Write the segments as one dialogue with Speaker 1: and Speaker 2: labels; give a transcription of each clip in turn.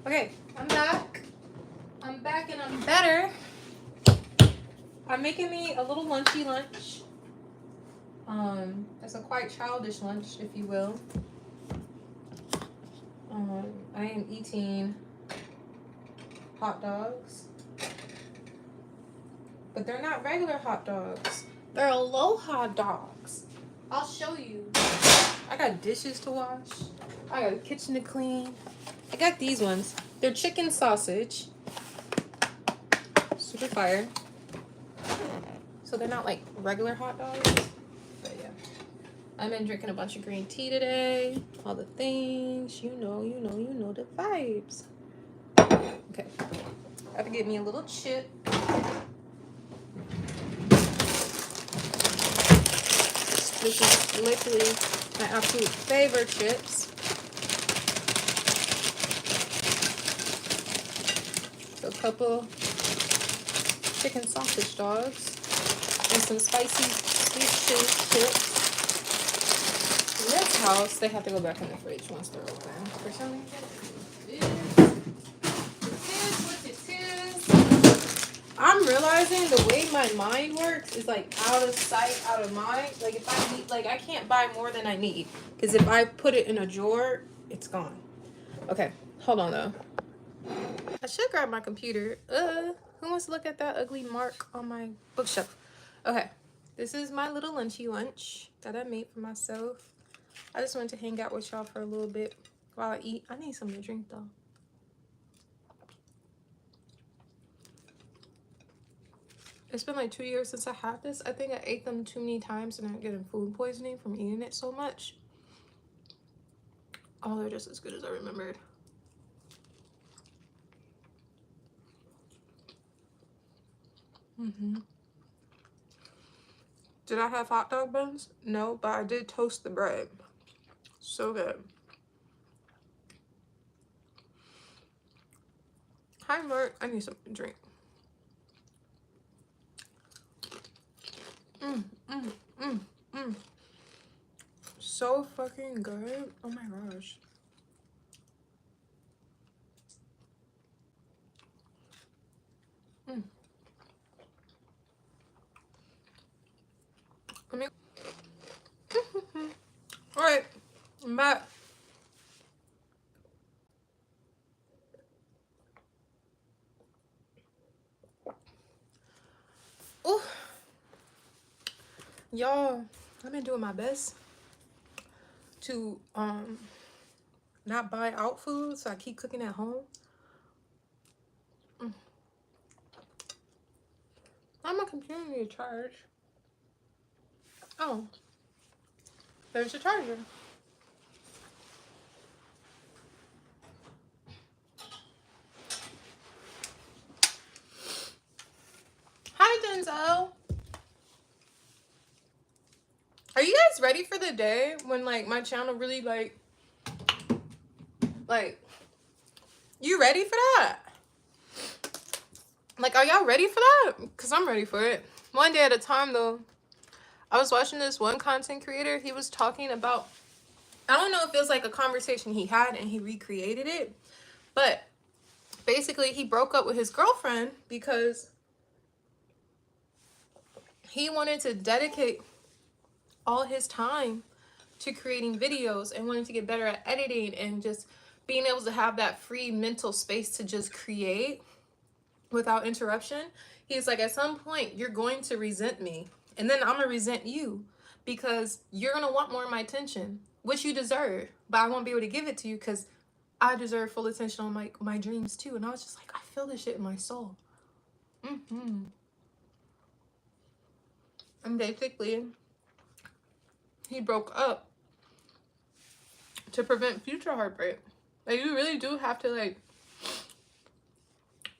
Speaker 1: Okay, I'm back. I'm back and I'm better. I'm making me a little lunchy lunch. It's a quite childish lunch, if you will. I am eating hot dogs. But they're not regular hot dogs. They're aloha dogs. I'll show you. I got dishes to wash. I got a kitchen to clean. I got these ones. They're chicken sausage. Super fire. So they're not like regular hot dogs. But yeah. I've been drinking a bunch of green tea today. All the things. You know the vibes. Okay. Gotta get me a little chip. This is literally my absolute favorite chips. So a couple chicken sausage dogs and some spicy sweet chili chips. In this house, they have to go back in the fridge once they're open. For some reason, I'm realizing the way my mind works is like out of sight, out of mind. Like if I need, like I can't buy more than I need because if I put it in a drawer, it's gone. Okay, hold on though. I should grab my computer. Who wants to look at that ugly mark on my bookshelf? Okay, this is my little lunchy lunch that I made for myself. I just wanted to hang out with y'all for a little bit while I eat. I need something to drink though. It's been like 2 years since I had this. I think I ate them too many times and I'm getting food poisoning from eating it so much. Oh, they're just as good as I remembered. Did I have hot dog buns? No, but I did toast the bread. So good. Hi, Mark. I need something to drink. So fucking good. Oh my gosh. Let me. All right, I'm back. Oh, y'all, I've been doing my best to not buy out food, so I keep cooking at home. How my computer need to charge? Oh, there's a charger. Hi, Denzel. Are you guys ready for the day when like my channel really like you ready for that? Like, are y'all ready for that? Because I'm ready for it. One day at a time, though. I was watching this one content creator. He was talking about, I don't know if it was like a conversation he had and he recreated it. But basically, he broke up with his girlfriend because he wanted to dedicate all his time to creating videos and wanted to get better at editing and just being able to have that free mental space to just create without interruption. He's like, at some point you're going to resent me and then I'm gonna resent you because you're gonna want more of my attention, which you deserve, but I won't be able to give it to you because I deserve full attention on my dreams too. And I was just like, I feel this shit in my soul. And basically he broke up to prevent future heartbreak. Like, you really do have to like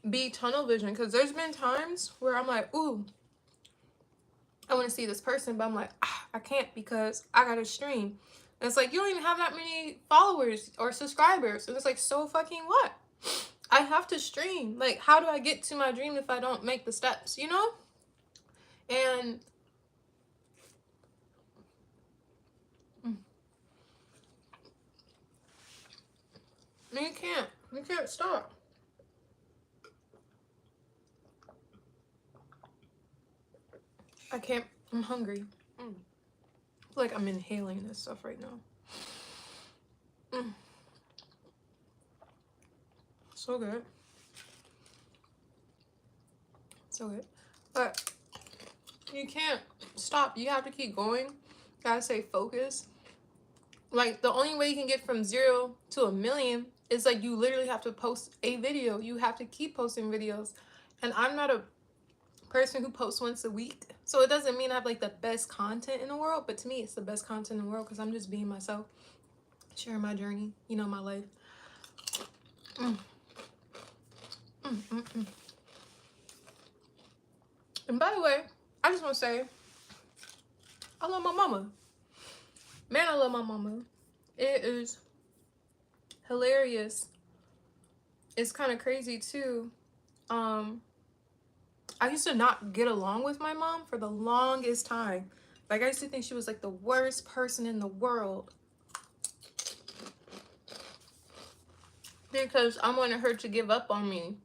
Speaker 1: be tunnel vision, because there's been times where I'm like, ooh, I want to see this person, but I'm like, I can't because I gotta stream. And it's like, you don't even have that many followers or subscribers. And it's like, so fucking what? I have to stream. Like, how do I get to my dream if I don't make the steps, you know? And you can't. You can't stop. I can't. I'm hungry. I feel like I'm inhaling this stuff right now. So good. So good. But you can't stop. You have to keep going. You gotta stay focused. Like, the only way you can get from 0 to 1,000,000 is like you literally have to post a video. You have to keep posting videos. And I'm not a person who posts once a week. So it doesn't mean I have like the best content in the world, but to me it's the best content in the world because I'm just being myself, sharing my journey, you know, my life. And by the way, I just want to say, I love my mama. Man, I love my mama. It is hilarious. It's kind of crazy too. I used to not get along with my mom for the longest time. Like, I used to think she was like the worst person in the world. Because I wanted her to give up on me.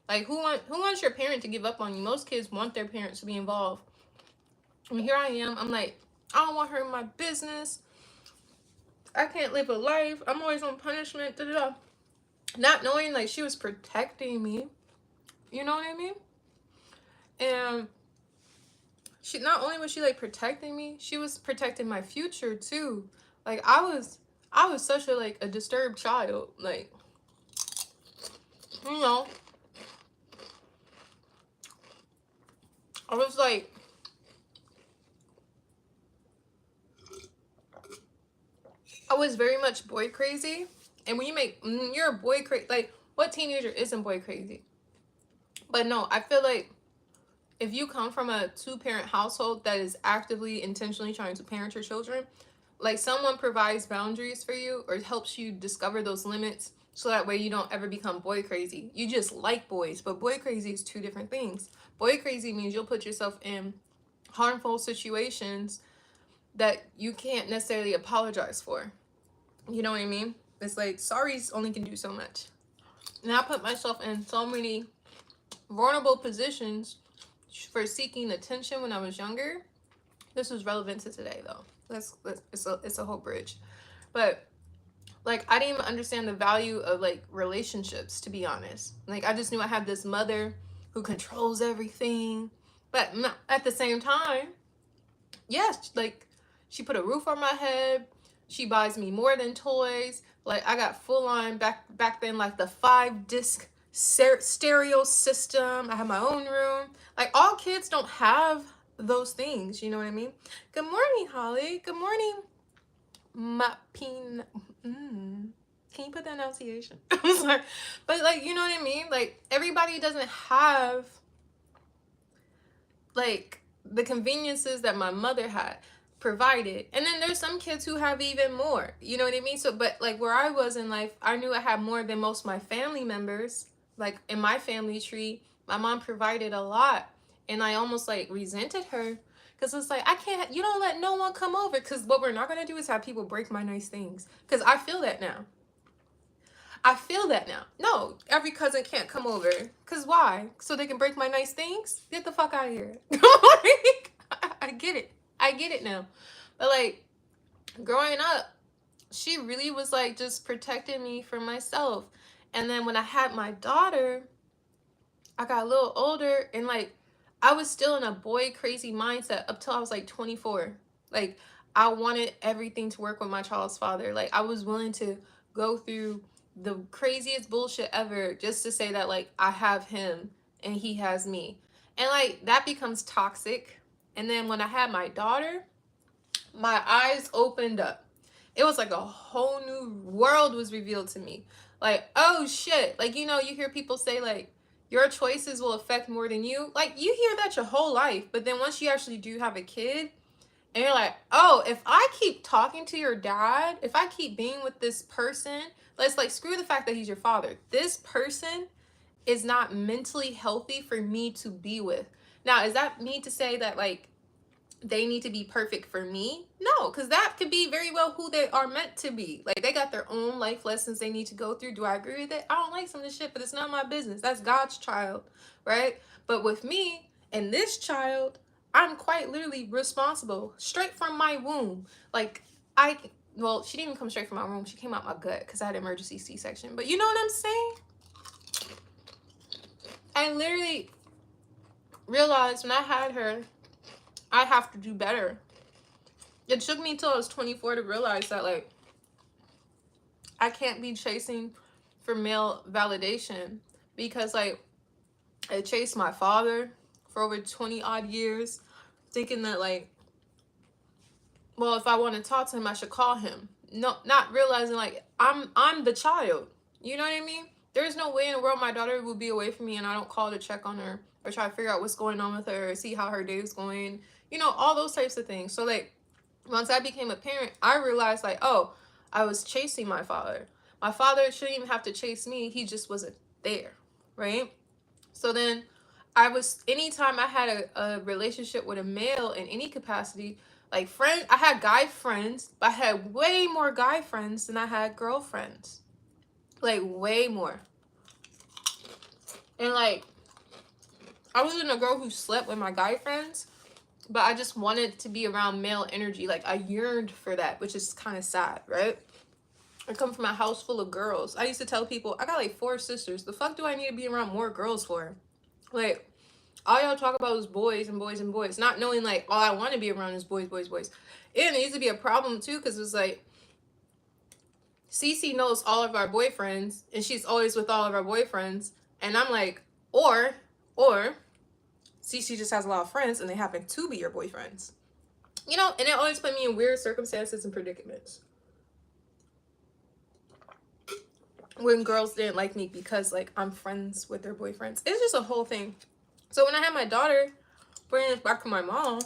Speaker 1: Like, who wants your parent to give up on you? Most kids want their parents to be involved. And here I am. I'm like, I don't want her in my business. I can't live a life. I'm always on punishment. Da, da, da. Not knowing, like, she was protecting me. You know what I mean? And she, not only was she like protecting me, she was protecting my future too. Like, I was such a like a disturbed child. Like, you know, I was like, I was very much boy crazy. And when you're a boy crazy, like, what teenager isn't boy crazy? But no, I feel like if you come from a 2-parent household that is actively, intentionally trying to parent your children, like, someone provides boundaries for you or helps you discover those limits so that way you don't ever become boy crazy. You just like boys, but boy crazy is 2 different things. Boy crazy means you'll put yourself in harmful situations that you can't necessarily apologize for. You know what I mean? It's like, sorries only can do so much. And I put myself in so many vulnerable positions for seeking attention when I was younger. This was relevant to today, though. It's a whole bridge. But, like, I didn't even understand the value of, like, relationships, to be honest. Like, I just knew I had this mother who controls everything. But at the same time, yes, like, she put a roof on my head. She buys me more than toys. Like, I got full on back then, like, the 5-disc stereo system. I have my own room. Like, all kids don't have those things, you know what I mean? Good morning, Holly. Good morning, Mapin. Can you put the enunciation? I'm sorry. But, like, you know what I mean? Like, everybody doesn't have, like, the conveniences that my mother had provided. And then there's some kids who have even more, you know what I mean? So, but, like, where I was in life, I knew I had more than most of my family members. Like, in my family tree, my mom provided a lot, and I almost, like, resented her because it's like, you don't let no one come over, because what we're not going to do is have people break my nice things, because I feel that now. No, every cousin can't come over. Because why? So they can break my nice things? Get the fuck out of here. I get it. I get it now. But, like, growing up, she really was, like, just protecting me from myself. And then when I had my daughter, I got a little older, and, like, I was still in a boy crazy mindset up till I was, like, 24. Like, I wanted everything to work with my child's father. Like, I was willing to go through the craziest bullshit ever just to say that, like, I have him and he has me. And, like, that becomes toxic. And then when I had my daughter, my eyes opened up. It was like a whole new world was revealed to me. Like, oh shit. Like, you know, you hear people say, like, your choices will affect more than you. Like, you hear that your whole life. But then once you actually do have a kid, and you're like, oh, if I keep talking to your dad, if I keep being with this person, let's, like, screw the fact that he's your father. This person is not mentally healthy for me to be with. Now, is that me to say that, like, they need to be perfect for me. No, because that could be very well who they are meant to be. Like, they got their own life lessons they need to go through. Do I agree with it? I don't like some of this shit, but it's not my business. That's God's child, right? But with me and this child, I'm quite literally responsible, straight from my womb. Like, well, she didn't even come straight from my womb. She came out my gut because I had emergency C-section. But you know what I'm saying? I literally realized when I had her, I have to do better. It took me till I was 24 to realize that, like, I can't be chasing for male validation because, like, I chased my father for over 20 odd years, thinking that, like, well, if I want to talk to him, I should call him. No, not realizing, like, I'm the child. You know what I mean? There's no way in the world my daughter would be away from me and I don't call to check on her or try to figure out what's going on with her or see how her day is going. You know, all those types of things. So, like, once I became a parent, I realized, like, oh, I was chasing my father. My father shouldn't even have to chase me. He just wasn't there, right? So then anytime I had a relationship with a male in any capacity, like, I had guy friends, but I had way more guy friends than I had girlfriends. Like, way more. And, like, I wasn't a girl who slept with my guy friends, but I just wanted to be around male energy. Like, I yearned for that, which is kind of sad, right? I come from a house full of girls. I used to tell people, I got like 4 sisters. The fuck do I need to be around more girls for? Like, all y'all talk about is boys and boys and boys, not knowing, like, all I want to be around is boys, boys, boys. And it used to be a problem too, because it was like, Cece knows all of our boyfriends, and she's always with all of our boyfriends, and I'm like, or Cece just has a lot of friends, and they happen to be your boyfriends. You know, and it always put me in weird circumstances and predicaments when girls didn't like me because, like, I'm friends with their boyfriends. It's just a whole thing. So when I had my daughter, bringing this back to my mom,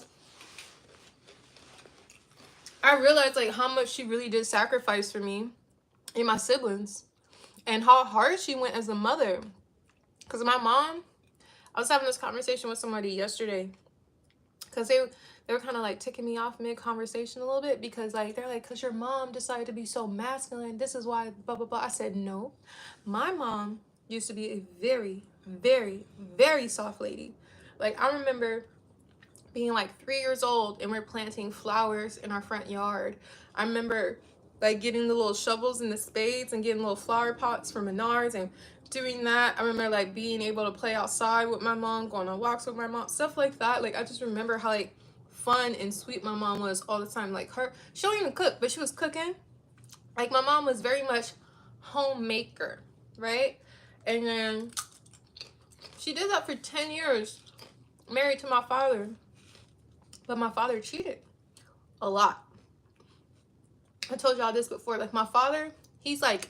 Speaker 1: I realized, like, how much she really did sacrifice for me and my siblings, and how hard she went as a mother. Because my mom, I was having this conversation with somebody yesterday, because they were kind of like ticking me off mid-conversation a little bit, because, like, they're like, because your mom decided to be so masculine, this is why, blah, blah, blah. I said, no. My mom used to be a very, very, very soft lady. Like, I remember being like 3 years old and we're planting flowers in our front yard. I remember, like, getting the little shovels and the spades and getting little flower pots from Menards and doing that. I remember, like, being able to play outside with my mom, going on walks with my mom, stuff like that. Like, I just remember how, like, fun and sweet my mom was all the time. Like, she don't even cook, but she was cooking. Like, my mom was very much homemaker, right? And then she did that for 10 years, married to my father. But my father cheated a lot. I told y'all this before. Like, my father, he's like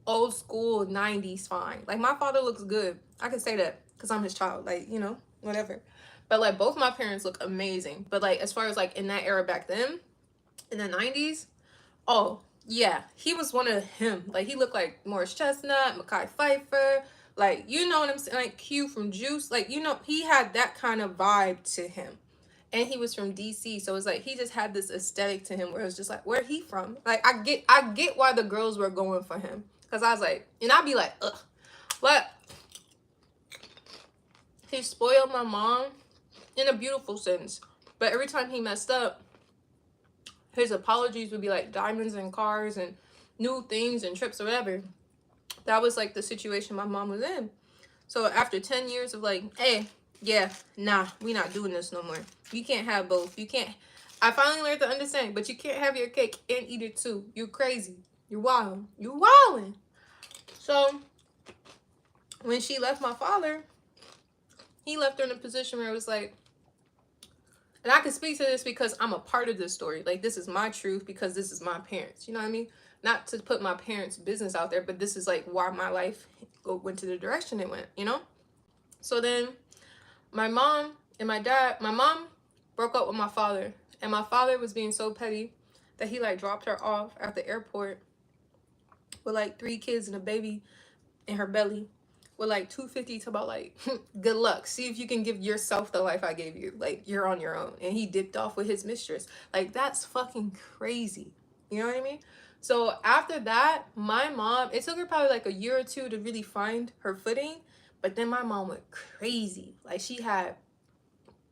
Speaker 1: old school 90s fine. Like, my father looks good. I can say that because I'm his child. Like, you know, whatever. But, like, both my parents look amazing. But, like, as far as, like, in that era back then, in the 90s, oh, yeah, he was one of him. Like, he looked like Morris Chestnut, Mekhi Phifer. Like, you know what I'm saying? Like, Q from Juice. Like, you know, he had that kind of vibe to him. And he was from DC, so it's like he just had this aesthetic to him where it was just like, where he from? Like, I get why the girls were going for him, because I was like, and I'd be like, ugh. But he spoiled my mom in a beautiful sense. But every time he messed up, his apologies would be like diamonds and cars and new things and trips or whatever. That was like the situation my mom was in. So after 10 years of like, hey, yeah, nah, we not doing this no more. You can't have both. You can't. I finally learned to understand, but you can't have your cake and eat it too. You're crazy. You're wild. You're wilding. So when she left my father, he left her in a position where it was like, and I can speak to this because I'm a part of this story. Like, this is my truth because this is my parents. You know what I mean? Not to put my parents' business out there, but this is like why my life went to the direction it went, you know? So then my mom and my mom broke up with my father, and my father was being so petty that he like dropped her off at the airport with like 3 kids and a baby in her belly with like 250 to about like, good luck. See if you can give yourself the life I gave you. Like, you're on your own. And he dipped off with his mistress. Like, that's fucking crazy. You know what I mean? So after that, my mom, it took her probably like a year or two to really find her footing. But then my mom went crazy. Like, she had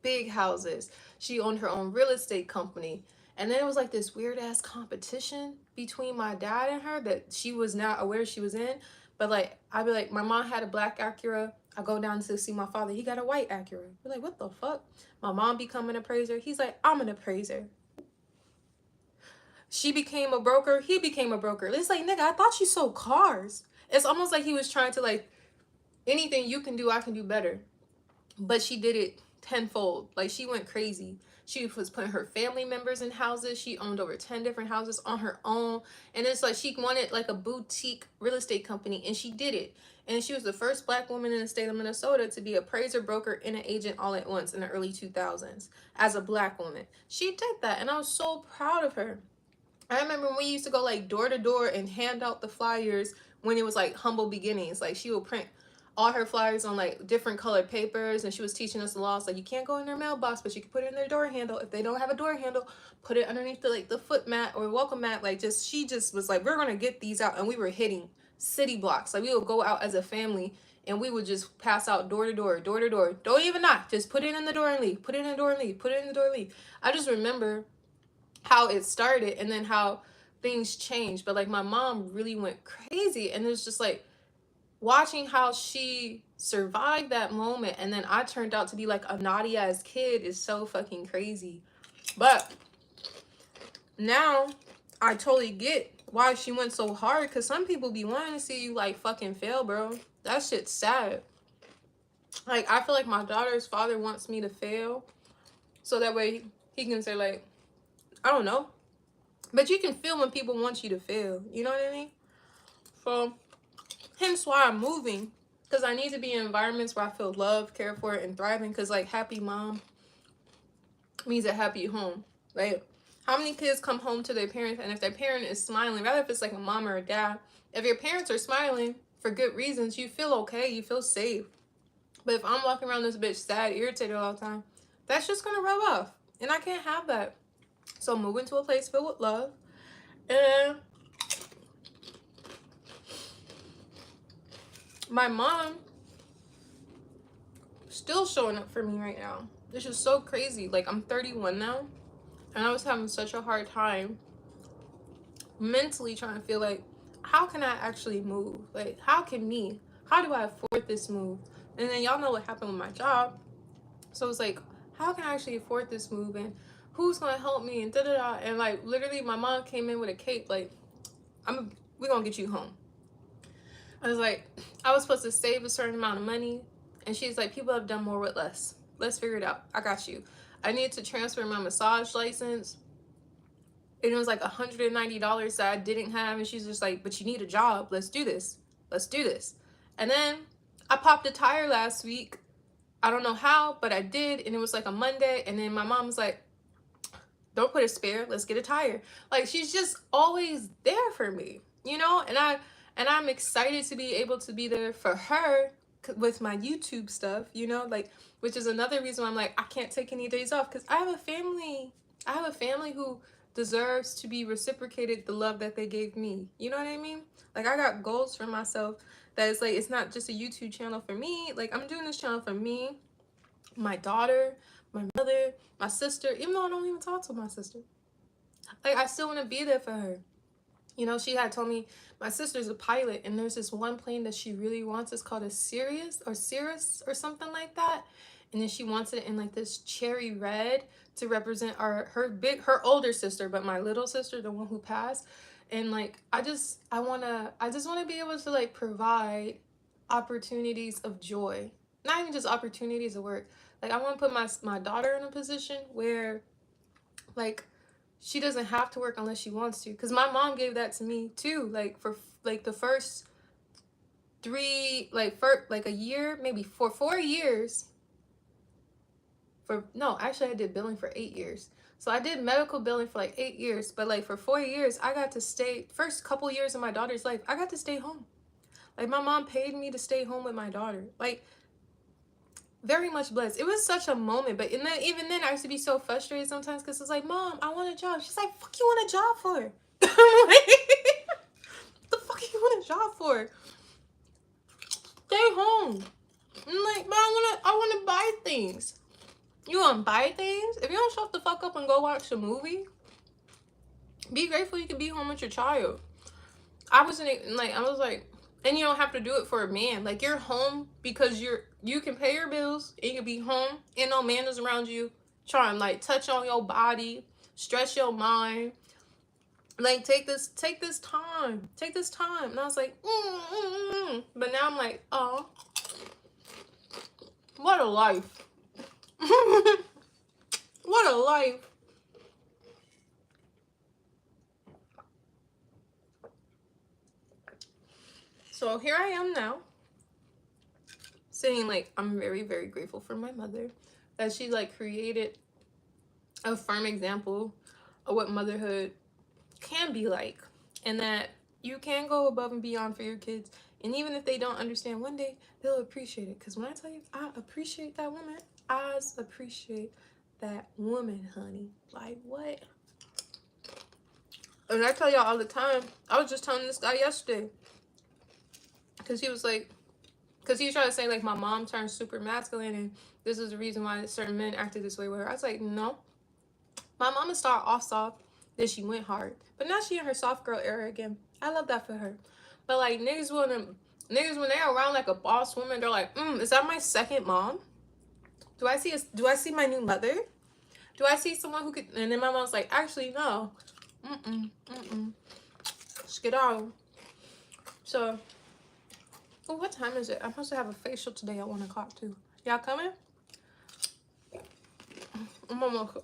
Speaker 1: big houses. She owned her own real estate company. And then it was like this weird ass competition between my dad and her that she was not aware she was in. But like, I'd be like, my mom had a black Acura. I go down to see my father. He got a white Acura. We're like, what the fuck? My mom become an appraiser. He's like, I'm an appraiser. She became a broker. He became a broker. It's like, nigga, I thought you sold cars. It's almost like he was trying to like, anything you can do, I can do better. But she did it tenfold. Like, she went crazy. She was putting her family members in houses. She owned over 10 different houses on her own. And it's like she wanted like a boutique real estate company, and she did it. And she was the first black woman in the state of Minnesota to be a appraiser, broker, and an agent all at once in the early 2000s as a black woman. She did that, and I was so proud of her. I remember when we used to go like door to door and hand out the flyers when it was like humble beginnings. Like, she would print all her flyers on like different colored papers, and she was teaching us the laws. Like, you can't go in their mailbox, but you can put it in their door handle. If they don't have a door handle, put it underneath the like the foot mat or welcome mat. Like, just, she just was like, we're gonna get these out. And we were hitting city blocks. Like, we would go out as a family and we would just pass out door to door, door to door. Don't even knock, just put it in the door and leave. Put it in the door and leave. Put it in the door and leave. I just remember how it started and then how things changed. But like, my mom really went crazy, and it's just like watching how she survived that moment, and then I turned out to be like a naughty ass kid is so fucking crazy. But now I totally get why she went so hard, because some people be wanting to see you like fucking fail, bro. That shit's sad. Like, I feel like my daughter's father wants me to fail so that way he can say like, I don't know. But you can feel when people want you to fail. You know what I mean? So, hence why I'm moving. Because I need to be in environments where I feel loved, cared for, and thriving. Because, like, happy mom means a happy home. Like, how many kids come home to their parents, and if their parent is smiling, rather if it's like a mom or a dad, if your parents are smiling for good reasons, you feel okay. You feel safe. But if I'm walking around this bitch sad, irritated all the time, that's just going to rub off. And I can't have that. So I'm moving to a place filled with love. And my mom still showing up for me right now. This is so crazy. Like, I'm 31 now, and I was having such a hard time mentally trying to feel like, how can I actually move? Like, how do I afford this move? And then y'all know what happened with my job. So it's like, how can I actually afford this move? And who's gonna help me? And da-da-da. And like, literally my mom came in with a cape, like, we're gonna get you home. I was like, I was supposed to save a certain amount of money, and she's like, people have done more with less. Let's figure it out. I got you. I need to transfer my massage license, and it was like $190 that I didn't have, and she's just like, but you need a job. Let's do this. Let's do this. And then I popped a tire last week. I don't know how, but I did, and it was like a Monday, and then my mom was like, don't put a spare, let's get a tire. Like, she's just always there for me, you know? And I'm excited to be able to be there for her with my YouTube stuff, you know? Like, which is another reason why I'm like, I can't take any days off, because I have a family. I have a family who deserves to be reciprocated the love that they gave me. You know what I mean? Like, I got goals for myself that is like, it's not just a YouTube channel for me. Like, I'm doing this channel for me, my daughter, my mother, my sister, even though I don't even talk to my sister. Like, I still want to be there for her. You know, she had told me my sister's a pilot, and there's this one plane that she really wants. It's called a Cirrus or something like that. And then she wants it in like this cherry red to represent her older sister, but my little sister, the one who passed. And like, I just want to be able to like provide opportunities of joy, not even just opportunities of work. Like, I want to put my daughter in a position where like she doesn't have to work unless she wants to, because my mom gave that to me too. Like, for like the first a year, maybe for 4 years. I did billing for 8 years. So I did medical billing for like 8 years, but like for 4 years I got to stay. First couple years of my daughter's life, I got to stay home. Like, my mom paid me to stay home with my daughter. Like, very much blessed. It was such a moment, but even then, I used to be so frustrated sometimes because it's like, Mom, I want a job. She's like, fuck you want a job for? I'm like, what the fuck you want a job for? Stay home. I'm like, but I wanna buy things. You wanna buy things? If you don't shut the fuck up and go watch a movie, be grateful you can be home with your child. I was like, and you don't have to do it for a man. Like, you're home because you can pay your bills and you can be home and no man is around you trying to like touch on your body, stress your mind. Like, take this time. Take this time. And I was like, but now I'm like, oh, what a life. What a life. So here I am now, saying like, I'm very, very grateful for my mother, that she like created a firm example of what motherhood can be like, and that you can go above and beyond for your kids. And even if they don't understand, one day they'll appreciate it. Because when I tell you, I appreciate that woman, I appreciate that woman, honey. Like, what? And I tell y'all all the time, I was just telling this guy yesterday, because he was like, because he was trying to say like my mom turned super masculine and this is the reason why certain men acted this way with her. I was like, no, my mama started off soft, then she went hard, but now she in her soft girl era again. I love that for her. But like, niggas when they're around like a boss woman, they're like, is that my second mom? Do I see my new mother? Do I see someone who could? And then my mom's like, actually no, just get out. So, oh, what time is it? I'm supposed to have a facial today at 1 o'clock too. Y'all coming? I'm almost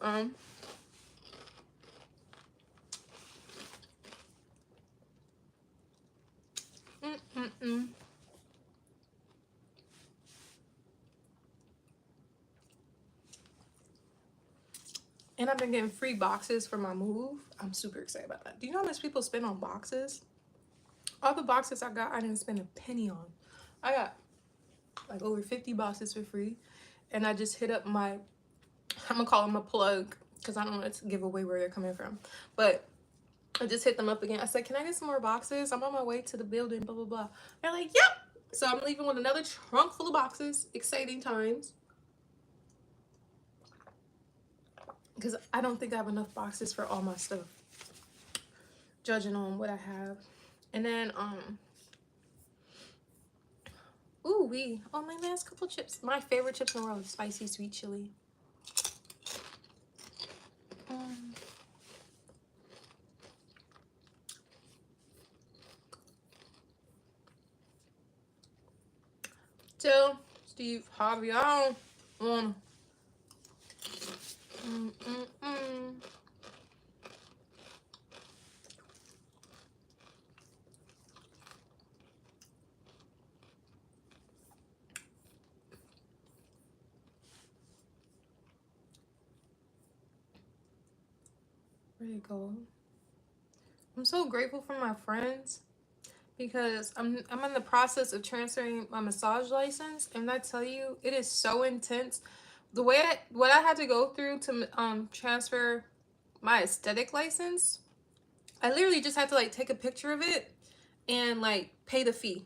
Speaker 1: And I've been getting free boxes for my move. I'm super excited about that. Do you know how much people spend on boxes? All the boxes I got, I didn't spend a penny on. I got like over 50 boxes for free. And I just hit up my, I'm gonna call them a plug because I don't want to give away where they're coming from. But I just hit them up again. I said, can I get some more boxes? I'm on my way to the building, blah, blah, blah. They're like, yep. So I'm leaving with another trunk full of boxes. Exciting times. Because I don't think I have enough boxes for all my stuff, judging on what I have. And then, my last couple chips. My favorite chips in the world is spicy sweet chili. Tell Steve Harvey I don't want Where'd it go? I'm so grateful for my friends because I'm in the process of transferring my massage license, and I tell you, it is so intense. What I had to go through to transfer my aesthetic license, I literally just had to like take a picture of it and like pay the fee.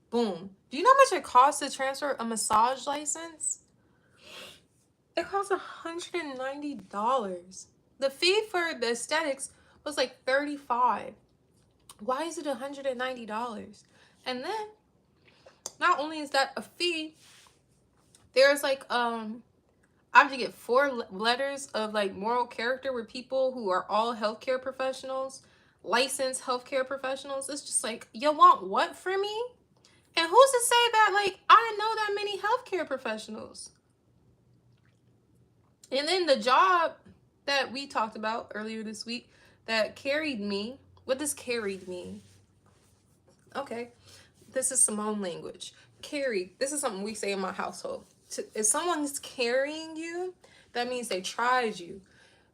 Speaker 1: Boom. Do you know how much it costs to transfer a massage license? It costs $190. The fee for the aesthetics was like $35. Why is it $190? And then, not only is that a fee, there's like I have to get 4 letters of like moral character with people who are all healthcare professionals, licensed healthcare professionals. It's just like, you want what from me? And who's to say that like I didn't know that many healthcare professionals? And then the job that we talked about earlier this week that carried me. What does carried mean? Okay, this is Simone language. Carry. This is something we say in my household. If someone's carrying you, that means they tried you.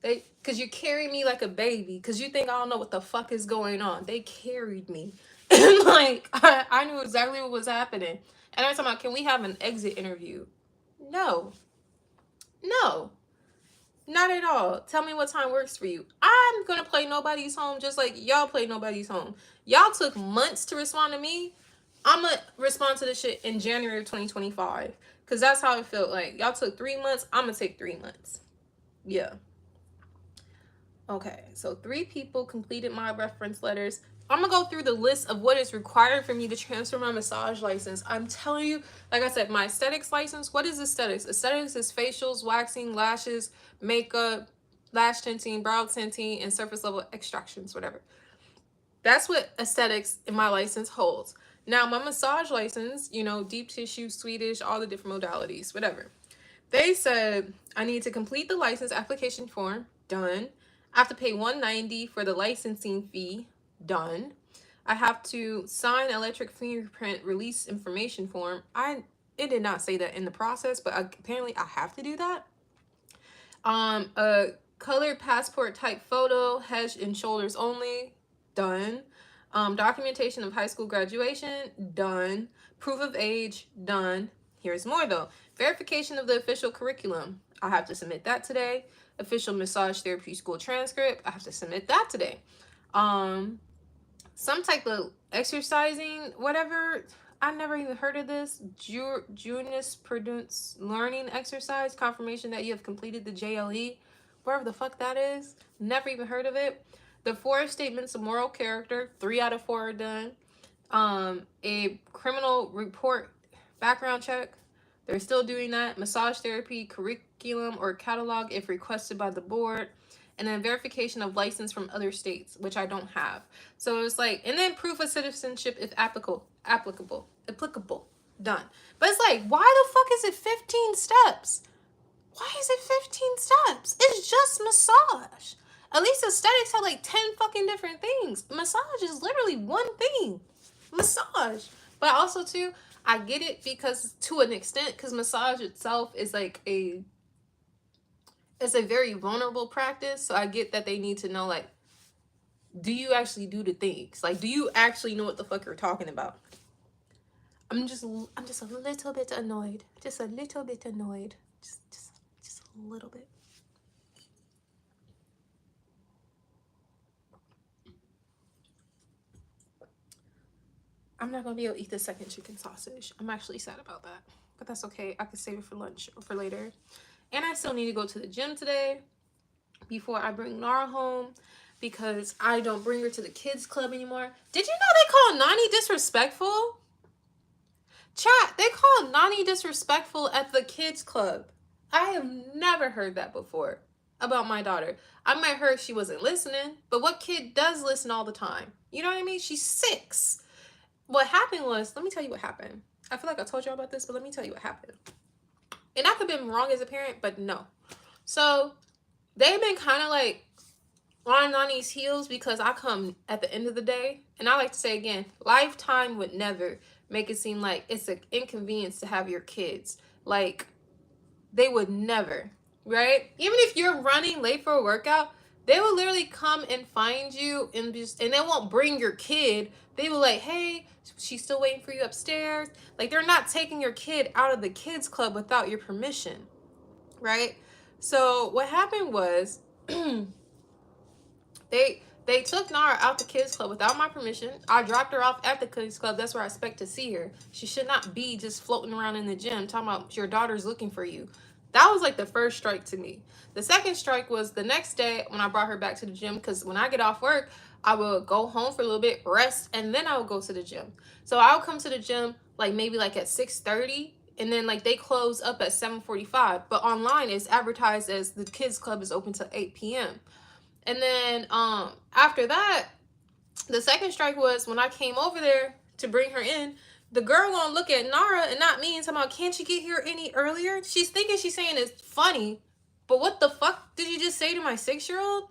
Speaker 1: Because you carry me like a baby. Because you think I don't know what the fuck is going on. They carried me. And like, I knew exactly what was happening. And I was talking about, can we have an exit interview? No. No. Not at all. Tell me what time works for you. I'm gonna play Nobody's Home just like y'all play Nobody's Home. Y'all took months to respond to me. I'm gonna respond to this shit in January of 2025. Cause that's how it felt like. Y'all took 3 months. I'm gonna take 3 months. Yeah. Okay, so 3 people completed my reference letters. I'm gonna go through the list of what is required for me to transfer my massage license. I'm telling you, like I said, my aesthetics license. What is aesthetics? Aesthetics is facials, waxing, lashes, makeup, lash tinting, brow tinting, and surface level extractions, whatever. That's what aesthetics in my license holds. Now, my massage license, you know, deep tissue, Swedish, all the different modalities, whatever. They said I need to complete the license application form. Done. I have to pay $190 for the licensing fee. Done. I have to sign electric fingerprint release information form. It did not say that in the process, but apparently I have to do that. A colored passport type photo, head and shoulders only. Done. Documentation of high school graduation. Done. Proof of age. Done. Here's more though. Verification of the official curriculum. I have to submit that today. Official massage therapy school transcript. I have to submit that today. Some type of exercising, whatever. I never even heard of this. Jurisprudence learning exercise. Confirmation that you have completed the JLE. Wherever the fuck that is. Never even heard of it. The 4 statements of moral character. 3 out of 4 are done. A criminal report background check. They're still doing that. Massage therapy curriculum or catalog if requested by the board. And then verification of license from other states, which I don't have. So it's like, and then proof of citizenship if applicable. Done. But it's like, why the fuck is it 15 steps? Why is it 15 steps? It's just massage. At least aesthetics have like 10 fucking different things. Massage is literally one thing. Massage. But also too, I get it because to an extent, because massage itself is like it's a very vulnerable practice. So I get that they need to know, like, do you actually do the things? Like, do you actually know what the fuck you're talking about? I'm just a little bit annoyed. Just a little bit annoyed. Just a little bit. I'm not gonna be able to eat the second chicken sausage. I'm actually sad about that, but that's okay. I can save it for lunch or for later. And I still need to go to the gym today before I bring Nara home because I don't bring her to the kids club anymore. Did you know they call Nani disrespectful? Chat, they call Nani disrespectful at the kids club. I have never heard that before about my daughter. I might have heard she wasn't listening, but what kid does listen all the time? You know what I mean? She's 6. What happened was, let me tell you what happened. I feel like I told y'all about this, but let me tell you what happened. And I could have been wrong as a parent, but no. So they've been kind of like on Nani's heels because I come at the end of the day. And I like to say again, Lifetime would never make it seem like it's an inconvenience to have your kids. Like, they would never, right? Even if you're running late for a workout, they will literally come and find you and they won't bring your kid. They will like, hey, she's still waiting for you upstairs. Like, they're not taking your kid out of the kids club without your permission, right? So what happened was they took Nara out the kids club without my permission. I dropped her off at the kids club. That's where I expect to see her. She should not be just floating around in the gym talking about your daughter's looking for you. That was like the first strike to me. The second strike was the next day when I brought her back to the gym, because when I get off work, I will go home for a little bit, rest, and then I will go to the gym. So I'll come to the gym like maybe like at 6:30, and then like they close up at 7:45. But online it's advertised as the kids club is open till 8 p.m. And then after that, the second strike was when I came over there to bring her in. The girl gonna look at Nara and not me and talking about, can't you get here any earlier? She's thinking she's saying it's funny, but what the fuck did you just say to my 6-year-old?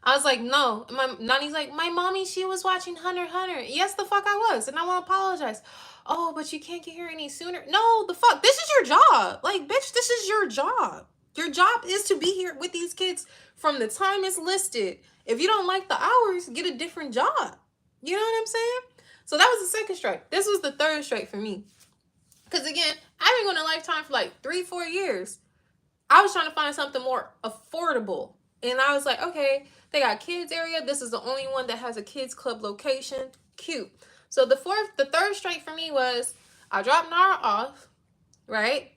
Speaker 1: I was like, no. And my Nani's like, my mommy, she was watching Hunter x Hunter. Yes, the fuck I was, and I want to apologize. Oh, but you can't get here any sooner. No, the fuck, this is your job. Like, bitch, this is your job. Your job is to be here with these kids from the time it's listed. If you don't like the hours, get a different job. You know what I'm saying? So that was the second strike. This was the third strike for me. Because again, I've been going to Lifetime for like 3-4 years. I was trying to find something more affordable. And I was like, okay, they got kids area. This is the only one that has a kids club location. Cute. So the third strike for me was I dropped Nara off, right?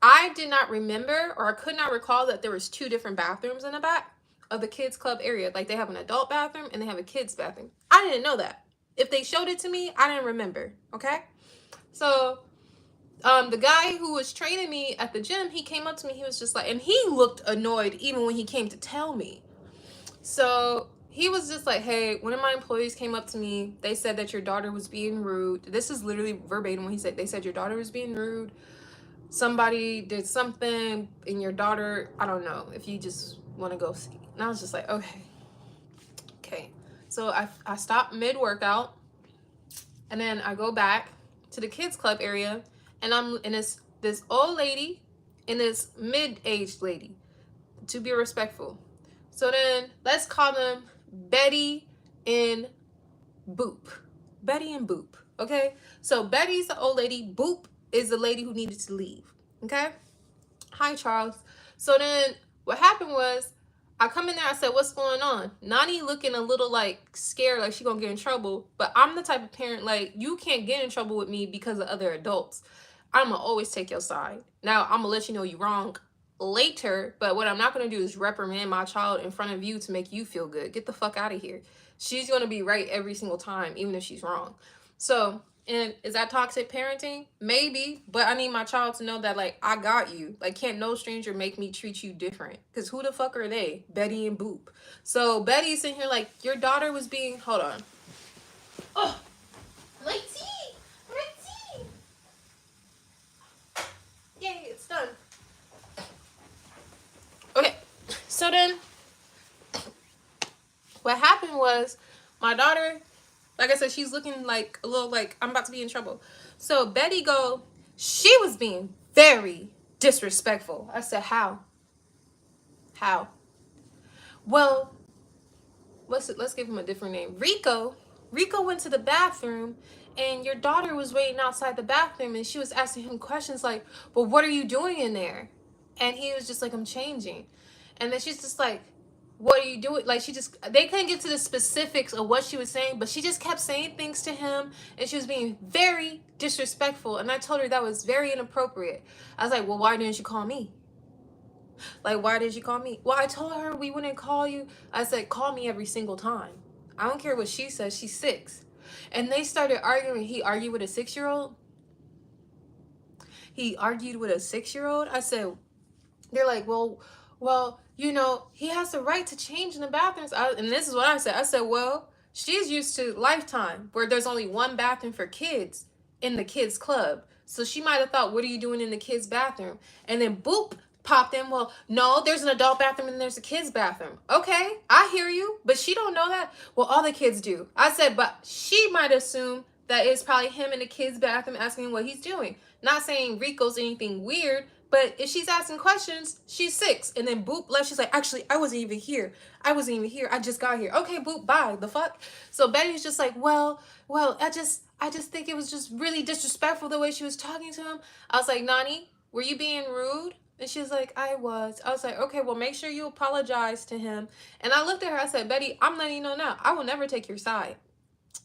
Speaker 1: I did not remember, or I could not recall, that there was 2 different bathrooms in the back of the kids club area. Like they have an adult bathroom and they have a kids bathroom. I didn't know that. If they showed it to me, I didn't remember. Okay. So the guy who was training me at the gym, he came up to me. He was just like, and he looked annoyed even when he came to tell me. So he was just like, hey, one of my employees came up to me. They said that your daughter was being rude. This is literally verbatim when he said, they said your daughter was being rude. Somebody did something and your daughter, I don't know, if you just want to go see. And I was just like, okay. So I stopped mid-workout, and then I go back to the kids club area, and I'm in this old lady and this mid-aged lady, to be respectful. So then let's call them Betty and Boop. Betty and Boop. Okay. So Betty's the old lady. Boop is the lady who needed to leave. Okay. Hi, Charles. So then what happened was I come in there. I said, what's going on? Nani looking a little like scared, like she gonna get in trouble. But I'm the type of parent, like, you can't get in trouble with me because of other adults. I'm gonna always take your side. Now I'm gonna let you know you're wrong later, but what I'm not gonna do is reprimand my child in front of you to make you feel good. Get the fuck out of here. She's gonna be right every single time, even if she's wrong. So, and is that toxic parenting? Maybe, but I need my child to know that, like, I got you. Like, can't no stranger make me treat you different. Because who the fuck are they? Betty and Boop. So Betty's in here like, your daughter was being, hold on. Oh, my tea. My tea. Yay, it's done. Okay, so then what happened was my daughter, like I said, she's looking like a little like I'm about to be in trouble. So Betty she was being very disrespectful. I said, how? Well, let's give him a different name. Rico went to the bathroom, and your daughter was waiting outside the bathroom, and she was asking him questions like, well, what are you doing in there? And he was just like, I'm changing. And then she's just like, what are you doing? Like, they couldn't get to the specifics of what she was saying, but she just kept saying things to him, and she was being very disrespectful. And I told her that was very inappropriate. I was like, well, why didn't you call me? Like, why did you call me? Well, I told her we wouldn't call you. I said, call me every single time. I don't care what she says. She's 6. And they started arguing. He argued with a 6-year-old. I said, they're like, well, you know, he has the right to change in the bathrooms. And this is what I said. I said, well, she's used to Lifetime, where there's only one bathroom for kids in the kids club. So she might have thought, what are you doing in the kids bathroom? And then Boop popped in, well, no, there's an adult bathroom and there's a kids bathroom. Okay, I hear you, but she don't know that. Well, all the kids do. I said, but she might assume that it's probably him in the kids bathroom asking him what he's doing. Not saying Rico's anything weird, but if she's asking questions, she's 6. And then Boop left. She's like, actually, I wasn't even here. I just got here. Okay, Boop, bye. The fuck? So Betty's just like, well, I just think it was just really disrespectful the way she was talking to him. I was like, Nani, were you being rude? And she was like, I was. I was like, okay, well, make sure you apologize to him. And I looked at her. I said, Betty, I'm letting you know now. I will never take your side.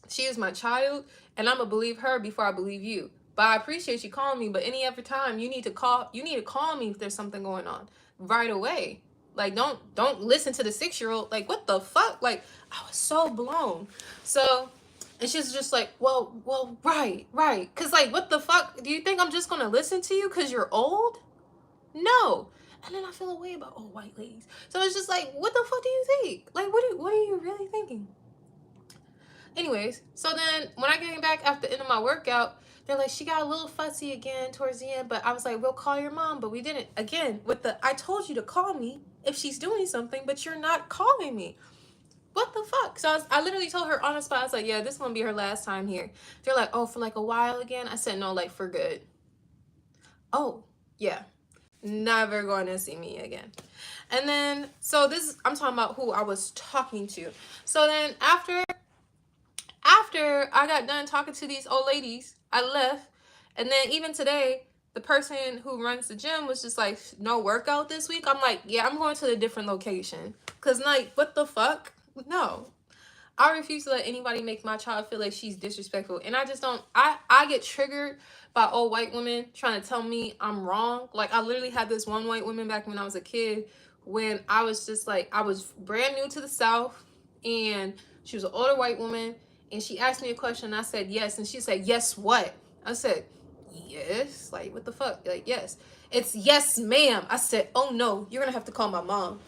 Speaker 1: She is my child, and I'm going to believe her before I believe you. But I appreciate you calling me. But any other time, you need to call me if there's something going on right away. Like, don't listen to the 6-year-old. Like, what the fuck? Like, I was so blown. So, and she's just like, well, right. Because, like, what the fuck? Do you think I'm just going to listen to you because you're old? No. And then I feel a way about old white ladies. So it's just like, what the fuck do you think? Like, what are you really thinking? Anyways, so then when I came back after the end of my workout, they're like, she got a little fussy again towards the end. But I was like, we'll call your mom. But we didn't. Again, I told you to call me if she's doing something, but you're not calling me. What the fuck? So I literally told her on the spot, I was like, yeah, this is going to be her last time here. They're like, oh, for like a while again? I said, no, like for good. Oh, yeah. Never going to see me again. And then, so I'm talking about who I was talking to. So then after After I got done talking to these old ladies, I left. And then even today, the person who runs the gym was just like, no workout this week. I'm like, yeah, I'm going to a different location. Because, like, what the fuck? No. I refuse to let anybody make my child feel like she's disrespectful. And I just don't, I get triggered by old white women trying to tell me I'm wrong. Like, I literally had this one white woman back when I was a kid, when I was just like, I was brand new to the South, and she was an older white woman, and she asked me a question, and I said yes, and she said, yes what? I said, yes. Like, what the fuck? Like, yes. It's yes ma'am. I said, oh no, you're gonna have to call my mom.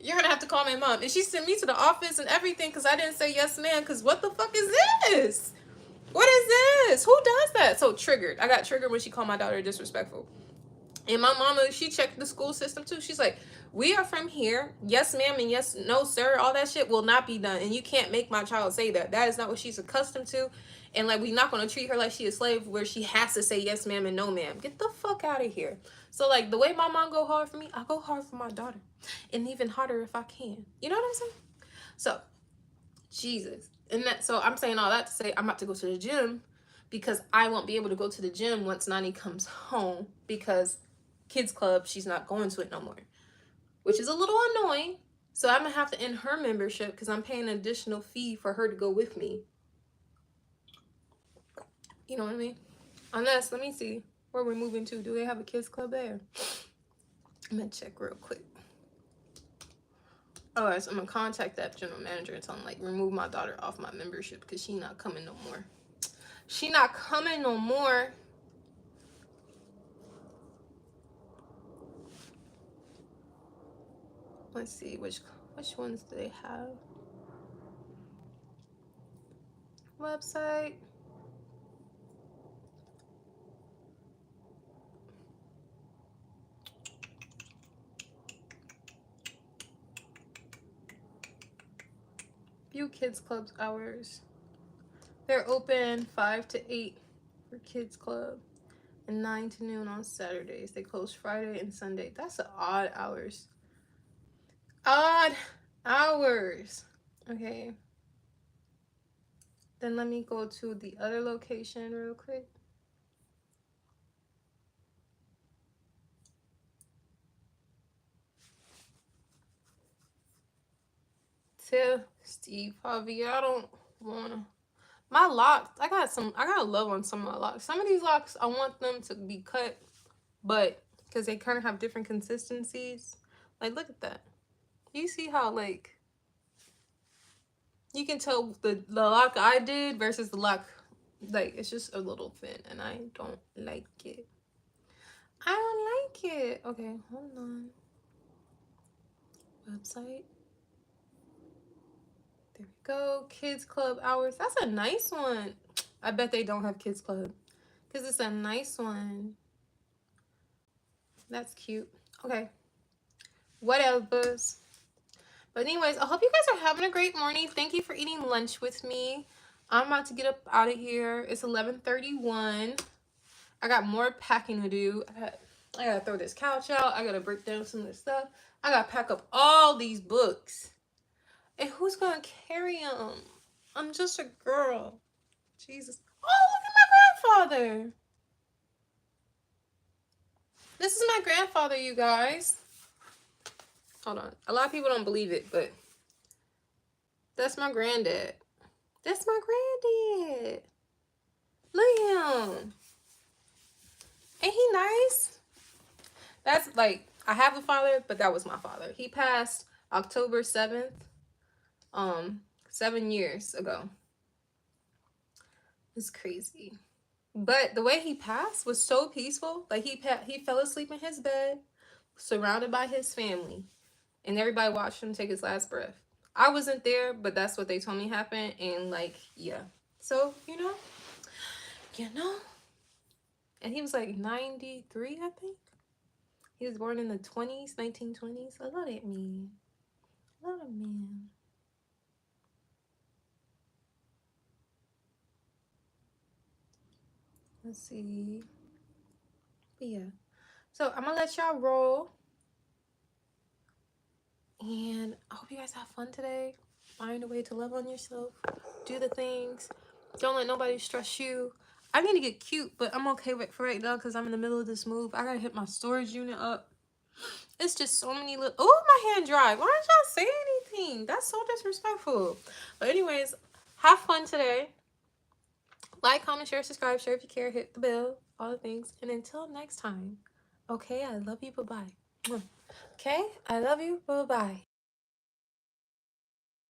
Speaker 1: You're gonna have to call my mom. And she sent me to the office and everything because I didn't say yes ma'am. Because what the fuck is this? What is this? Who does that? So triggered. I got triggered when she called my daughter disrespectful. And my mama, she checked the school system too. She's like, we are from here. Yes, ma'am, and yes, no, sir. All that shit will not be done. And you can't make my child say that. That is not what she's accustomed to. And like, we're not going to treat her like she a slave where she has to say yes, ma'am, and no, ma'am. Get the fuck out of here. So like, the way my mom go hard for me, I go hard for my daughter. And even harder if I can. You know what I'm saying? So, Jesus. And that, so I'm saying all that to say I'm about to go to the gym, because I won't be able to go to the gym once Nani comes home, because kids club, she's not going to it no more, which is a little annoying. So I'm gonna have to end her membership because I'm paying an additional fee for her to go with me. You know what I mean? Unless, let me see where we're moving to. Do they have a kids club there? I'm gonna check real quick. Alright, so I'm gonna contact that general manager and tell him, like, remove my daughter off my membership because she not coming no more. She not coming no more. Let's see, which ones do they have? Website. View kids clubs hours. They're open 5 to 8 for kids club, and 9 to noon on Saturdays. They close Friday and Sunday. That's odd hours. Odd hours. Okay. Then let me go to the other location real quick. Tell Steve Harvey, I don't wanna. My locks, I gotta love on some of my locks. Some of these locks, I want them to be cut, but because they kind of have different consistencies. Like, look at that. You see how, like, you can tell the lock I did versus the lock, like, it's just a little thin, and I don't like it. I don't like it. Okay, hold on. Website. There we go. Kids club hours. That's a nice one. I bet they don't have kids club because it's a nice one. That's cute. Okay. Whatever. But anyways, I hope you guys are having a great morning. Thank you for eating lunch with me. I'm about to get up out of here. It's 11:31. I got more packing to do. I gotta throw this couch out. I gotta break down some of this stuff. I gotta pack up all these books. And who's gonna carry them? I'm just a girl. Jesus. Oh, look at my grandfather. This is my grandfather, you guys. Hold on. A lot of people don't believe it, but that's my granddad. That's my granddad. Look at him. Ain't he nice? That's like, I have a father, but that was my father. He passed October 7th, 7 years ago. It's crazy. But the way he passed was so peaceful. Like, he fell asleep in his bed, surrounded by his family, and everybody watched him take his last breath. I wasn't there, but that's what they told me happened. And like, yeah. So, you know. And he was like 93, I think. He was born in the 20s, 1920s. I love that man. Love that man. Let's see. But yeah. So I'm gonna let y'all roll. And I hope you guys have fun today. find a way to love on yourself. Do the things. Don't let nobody stress you. I need to get cute, but I'm okay with for right now because I'm in the middle of this move. I gotta hit my storage unit up. It's just so many little. Oh, my hand dry. Why don't y'all say anything? That's so disrespectful. But anyways, have fun today. Like, comment, share, subscribe, share if you care, hit the bell, all the things. And until next time, okay, I love you. Bye bye. Okay, I love you. Bye bye.